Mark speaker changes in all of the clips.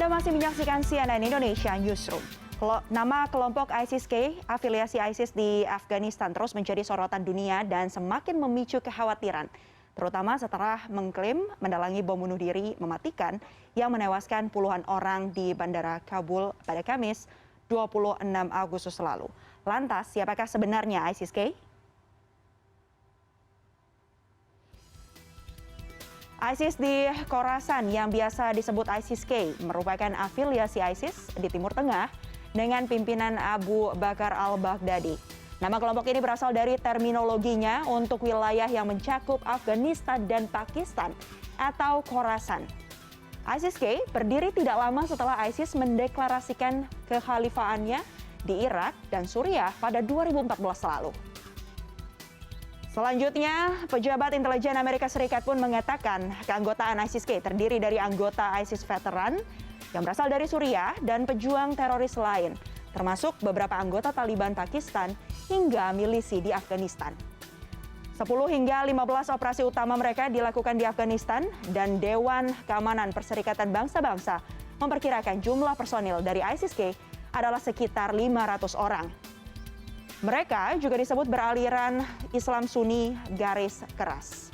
Speaker 1: Anda masih menyaksikan CNN Indonesia Newsroom. Nama kelompok ISIS-K, afiliasi ISIS di Afghanistan terus menjadi sorotan dunia dan semakin memicu kekhawatiran. Terutama setelah mengklaim mendalangi bom bunuh diri mematikan yang menewaskan puluhan orang di Bandara Kabul pada Kamis 26 Agustus lalu. Lantas, siapakah sebenarnya ISIS-K? ISIS di Khorasan yang biasa disebut ISIS-K merupakan afiliasi ISIS di Timur Tengah dengan pimpinan Abu Bakar al-Baghdadi. Nama kelompok ini berasal dari terminologinya untuk wilayah yang mencakup Afghanistan dan Pakistan atau Khorasan. ISIS-K berdiri tidak lama setelah ISIS mendeklarasikan kekhalifaannya di Irak dan Suriah pada 2014 lalu. Selanjutnya, pejabat intelijen Amerika Serikat pun mengatakan keanggotaan ISIS-K terdiri dari anggota ISIS veteran yang berasal dari Suriah dan pejuang teroris lain, termasuk beberapa anggota Taliban Pakistan hingga milisi di Afghanistan. 10 hingga 15 operasi utama mereka dilakukan di Afghanistan dan Dewan Keamanan Perserikatan Bangsa-Bangsa memperkirakan jumlah personil dari ISIS-K adalah sekitar 500 orang. Mereka juga disebut beraliran Islam Sunni garis keras.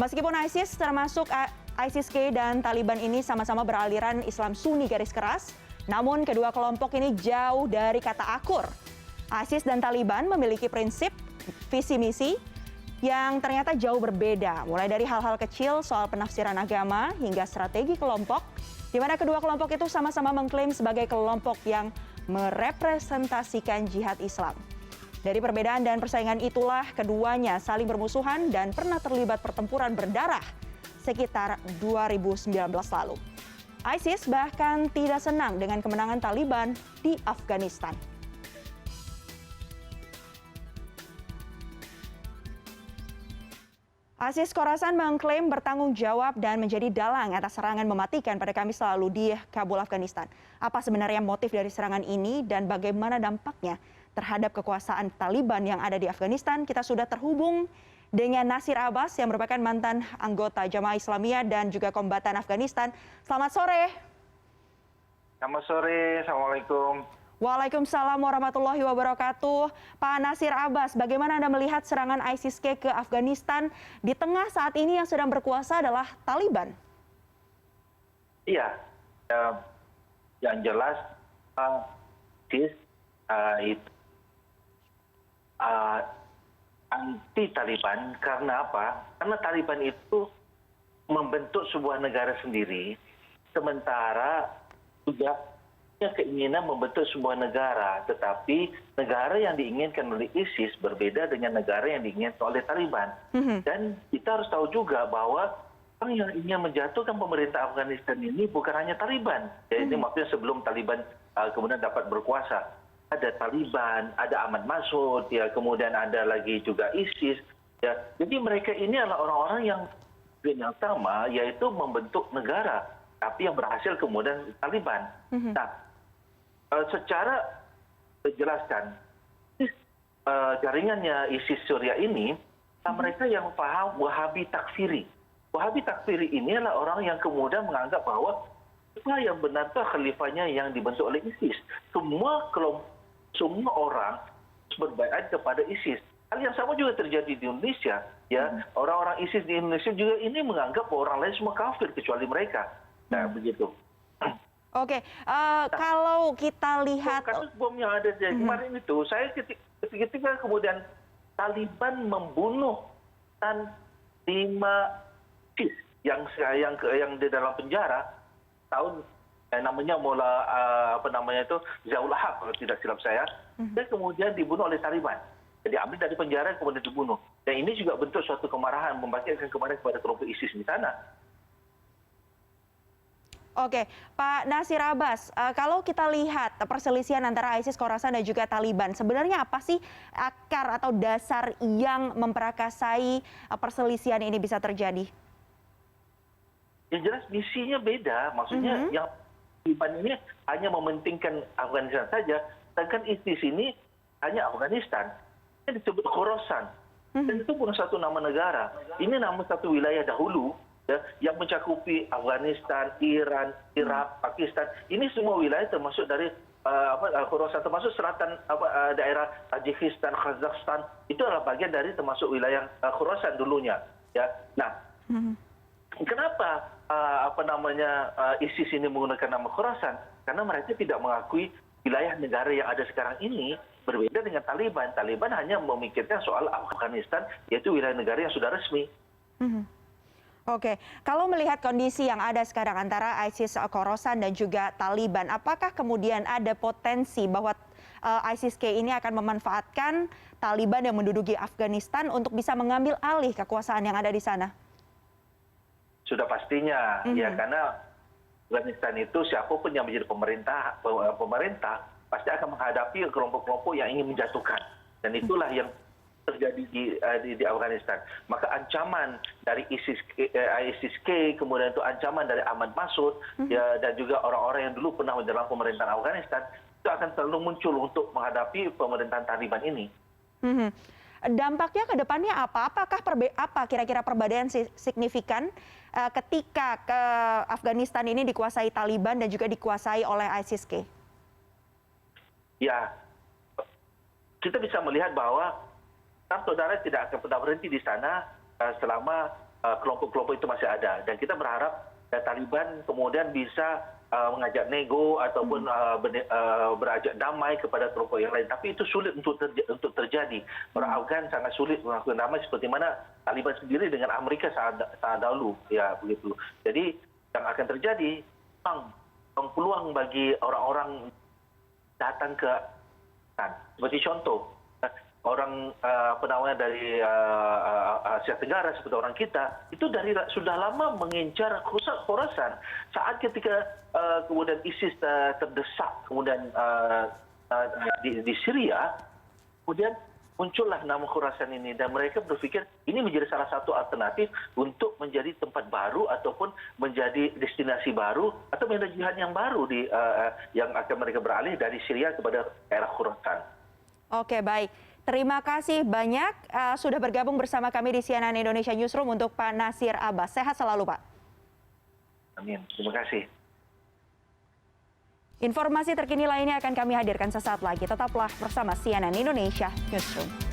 Speaker 1: Meskipun ISIS termasuk ISIS-K dan Taliban ini sama-sama beraliran Islam Sunni garis keras, namun kedua kelompok ini jauh dari kata akur. ISIS dan Taliban memiliki prinsip, visi misi yang ternyata jauh berbeda, mulai dari hal-hal kecil soal penafsiran agama hingga strategi kelompok, di mana kedua kelompok itu sama-sama mengklaim sebagai kelompok yang merepresentasikan jihad Islam. Dari perbedaan dan persaingan itulah keduanya saling bermusuhan dan pernah terlibat pertempuran berdarah sekitar 2019 lalu. ISIS bahkan tidak senang dengan kemenangan Taliban di Afghanistan. ISIS Khorasan mengklaim bertanggung jawab dan menjadi dalang atas serangan mematikan pada Kamis lalu di Kabul, Afghanistan. Apa sebenarnya motif dari serangan ini dan bagaimana dampaknya terhadap kekuasaan Taliban yang ada di Afghanistan? Kita sudah terhubung dengan Nasir Abbas yang merupakan mantan anggota Jamaah Islamiyah dan juga kombatan Afghanistan. Selamat sore.
Speaker 2: Selamat sore, Assalamualaikum.
Speaker 1: Waalaikumsalam warahmatullahi wabarakatuh. Pak Nasir Abbas, bagaimana Anda melihat serangan ISIS-K ke Afghanistan di tengah saat ini yang sedang berkuasa adalah Taliban?
Speaker 2: Iya, yang jelas ISIS itu anti Taliban karena apa? Karena Taliban itu membentuk sebuah negara sendiri, sementara juga punya keinginan membentuk sebuah negara, tetapi negara yang diinginkan oleh ISIS berbeda dengan negara yang diinginkan oleh Taliban. Dan kita harus tahu juga bahwa orang yang ingin menjatuhkan pemerintah Afghanistan ini bukan hanya Taliban. Ya, ini maksudnya sebelum Taliban kemudian dapat berkuasa. Ada Taliban, ada Ahmad Masud, ya, kemudian ada lagi juga ISIS. Ya. Jadi mereka ini adalah orang-orang yang sama, yaitu membentuk negara, tapi yang berhasil kemudian Taliban. Nah, secara dijelaskan, jaringannya ISIS Suriah ini, mereka yang paham Wahabi takfiri. Wahabi takfiri ini adalah orang yang kemudian menganggap bahwa khalifah yang benar itu khalifahnya yang dibentuk oleh ISIS. Semua orang berbaiat kepada ISIS. Hal yang sama juga terjadi di Indonesia. Ya, orang-orang ISIS di Indonesia juga ini menganggap bahwa orang lain semua kafir kecuali mereka. Nah, begitu.
Speaker 1: Oke, kalau kita lihat
Speaker 2: kasus bom yang ada di kemarin itu, saya ketika kemudian Taliban membunuh 5 ISIS yang di dalam penjara tahun namanya Zaul Ahab kalau tidak silap saya, dan kemudian dibunuh oleh Taliban. Jadi ambil dari penjara kemudian dibunuh. Dan ini juga bentuk suatu kemarahan, membangkitkan kemarahan kepada kelompok ISIS di sana.
Speaker 1: Oke, Pak Nasir Abbas, kalau kita lihat perselisihan antara ISIS Khorasan dan juga Taliban, sebenarnya apa sih akar atau dasar yang memperakasai perselisihan ini bisa terjadi?
Speaker 2: Yang jelas misinya beda, maksudnya yang Taliban ini hanya mementingkan Afghanistan saja, sedangkan ISIS ini hanya Afghanistan. Ini disebut Khorasan, dan itu bukan satu nama negara, ini nama satu wilayah dahulu. ya, yang mencakupi Afghanistan, Iran, Irak, Pakistan. Ini semua wilayah termasuk dari Khorasan, termasuk selatan daerah Tajikistan, Kazakhstan. Itu adalah bagian dari termasuk wilayah Khorasan dulunya. Ya, nah, kenapa ISIS ini menggunakan nama Khorasan? Karena mereka tidak mengakui wilayah negara yang ada sekarang ini berbeda dengan Taliban. Taliban hanya memikirkan soal Afghanistan, yaitu wilayah negara yang sudah resmi.
Speaker 1: Oke, kalau melihat kondisi yang ada sekarang antara ISIS Khorasan dan juga Taliban, apakah kemudian ada potensi bahwa ISIS-K ini akan memanfaatkan Taliban yang menduduki Afghanistan untuk bisa mengambil alih kekuasaan yang ada di sana?
Speaker 2: Sudah pastinya, ya, karena Afghanistan itu siapapun yang menjadi pemerintah pasti akan menghadapi kelompok-kelompok yang ingin menjatuhkan, dan itulah yang terjadi di Afghanistan. Maka ancaman dari ISIS-K, kemudian itu ancaman dari Ahmad Masud, ya, dan juga orang-orang yang dulu pernah menjalankan pemerintahan Afghanistan, itu akan selalu muncul untuk menghadapi pemerintahan Taliban ini.
Speaker 1: Dampaknya ke depannya apa? Apa kira-kira perbedaan signifikan ketika ke Afghanistan ini dikuasai Taliban dan juga dikuasai oleh ISIS-K?
Speaker 2: Ya, kita bisa melihat bahwa saudara tidak akan pernah berhenti di sana selama kelompok-kelompok itu masih ada. Dan kita berharap Taliban kemudian bisa mengajak nego ataupun berajak damai kepada kelompok yang lain. Tapi itu sulit untuk terjadi. Orang Afgan sangat sulit melakukan damai seperti mana Taliban sendiri dengan Amerika saat dahulu. Ya, begitu. Jadi yang akan terjadi, peluang bagi orang-orang datang ke seperti contoh orang dari Asia Tenggara seperti orang kita itu sudah lama mengincar Khorasan. Saat ketika kemudian ISIS terdesak kemudian di Syria, kemudian muncullah nama Khorasan ini, dan mereka berpikir ini menjadi salah satu alternatif untuk menjadi tempat baru ataupun menjadi destinasi baru atau menjadi jihad yang baru yang akan mereka beralih dari Syria kepada daerah Khorasan.
Speaker 1: Oke, baik. Terima kasih banyak sudah bergabung bersama kami di CNN Indonesia Newsroom untuk Pak Nasir Abbas. Sehat selalu, Pak.
Speaker 2: Amin. Terima kasih.
Speaker 1: Informasi terkini lainnya akan kami hadirkan sesaat lagi. Tetaplah bersama CNN Indonesia Newsroom.